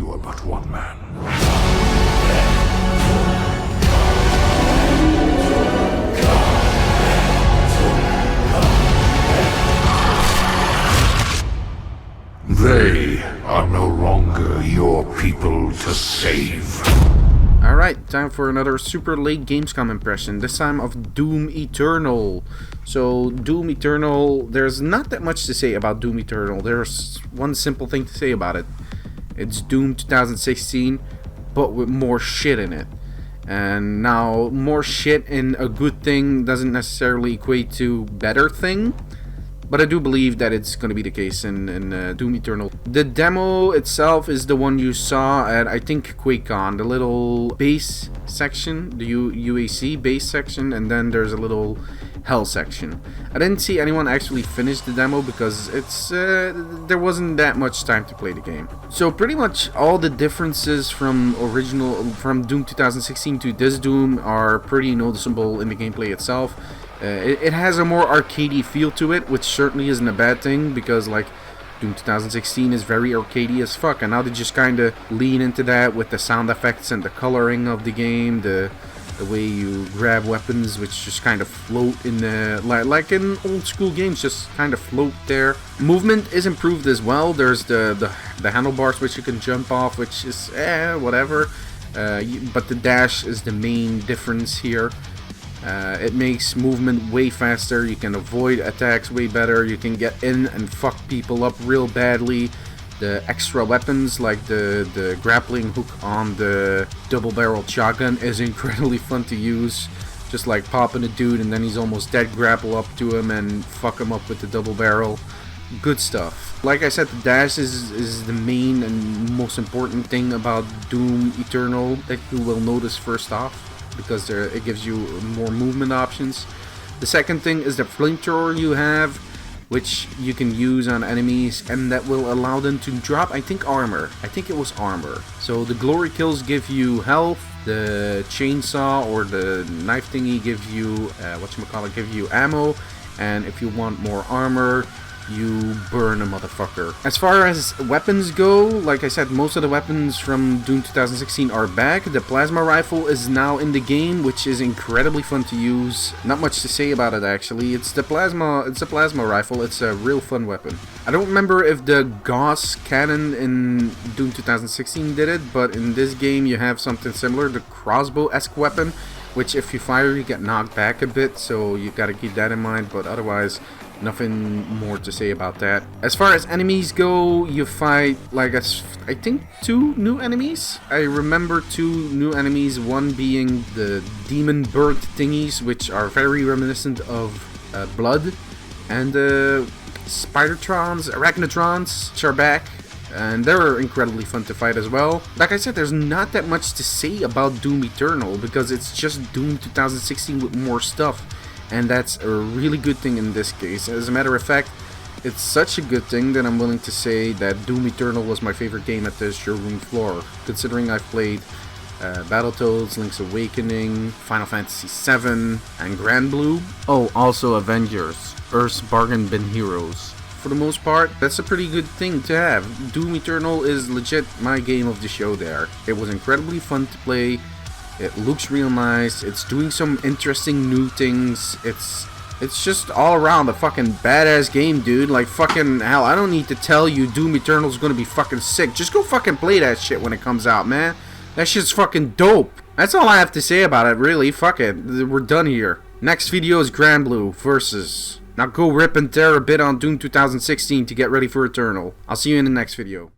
You are but one man. They are no longer your people to save. Alright, time for another super late Gamescom impression, this time of Doom Eternal. So, Doom Eternal, there's not that much to say about Doom Eternal. There's one simple thing to say about it. It's Doom 2016, but with more shit in it. And now, more shit in a good thing doesn't necessarily equate to better thing. But I do believe that it's going to be the case in Doom Eternal. The demo itself is the one you saw at, I think, QuakeCon. The little base section, the UAC base section, and then there's a little hell section. I didn't see anyone actually finish the demo because it's there wasn't that much time to play the game. So pretty much all the differences from Doom 2016 to this Doom are pretty noticeable in the gameplay itself. It has a more arcadey feel to it, which certainly isn't a bad thing, because like Doom 2016 is very arcadey as fuck, and now they just kind of lean into that with the sound effects and the coloring of the game, the way you grab weapons, which just kind of float in the like in old school games, just kind of float there. Movement is improved as well. There's the handlebars which you can jump off, which is whatever, but the dash is the main difference here. It makes movement way faster, you can avoid attacks way better, you can get in and fuck people up real badly. The extra weapons like the grappling hook on the double-barreled shotgun is incredibly fun to use. Just like popping a dude and then he's almost dead, grapple up to him and fuck him up with the double barrel. Good stuff. Like I said, the dash is the main and most important thing about Doom Eternal that you will notice first off, because it gives you more movement options. The second thing is the flamethrower you have, which you can use on enemies, and that will allow them to drop, I think, armor. I think it was armor. So the glory kills give you health, the chainsaw or the knife thingy gives you, give you ammo, and if you want more armor, you burn a motherfucker. As far as weapons go, like I said, most of the weapons from Doom 2016 are back. The plasma rifle is now in the game, which is incredibly fun to use. Not much to say about it actually. It's a plasma rifle. It's a real fun weapon. I don't remember if the Gauss cannon in Doom 2016 did it, but in this game you have something similar, the crossbow-esque weapon, which if you fire you get knocked back a bit, so you gotta keep that in mind, but otherwise nothing more to say about that. As far as enemies go, you fight like I think 2 new enemies. I remember 2 new enemies, one being the demon bird thingies, which are very reminiscent of Blood, and the Spidertrons, Arachnotrons, which are back. And they're incredibly fun to fight as well. Like I said, there's not that much to say about Doom Eternal because it's just Doom 2016 with more stuff. And that's a really good thing in this case. As a matter of fact, it's such a good thing that I'm willing to say that Doom Eternal was my favorite game at the showroom floor. Considering I've played Battletoads, Link's Awakening, Final Fantasy VII, and Grand Blue. Oh, also Avengers, Earth's Bargain Bin Heroes. For the most part, that's a pretty good thing to have. Doom Eternal is legit my game of the show there. It was incredibly fun to play. It looks real nice. It's doing some interesting new things. It's just all around a fucking badass game, dude. Like fucking hell, I don't need to tell you Doom Eternal's gonna be fucking sick. Just go fucking play that shit when it comes out, man. That shit's fucking dope. That's all I have to say about it, really. Fuck it. We're done here. Next video is Grand Blue versus... Now go rip and tear a bit on Doom 2016 to get ready for Eternal. I'll see you in the next video.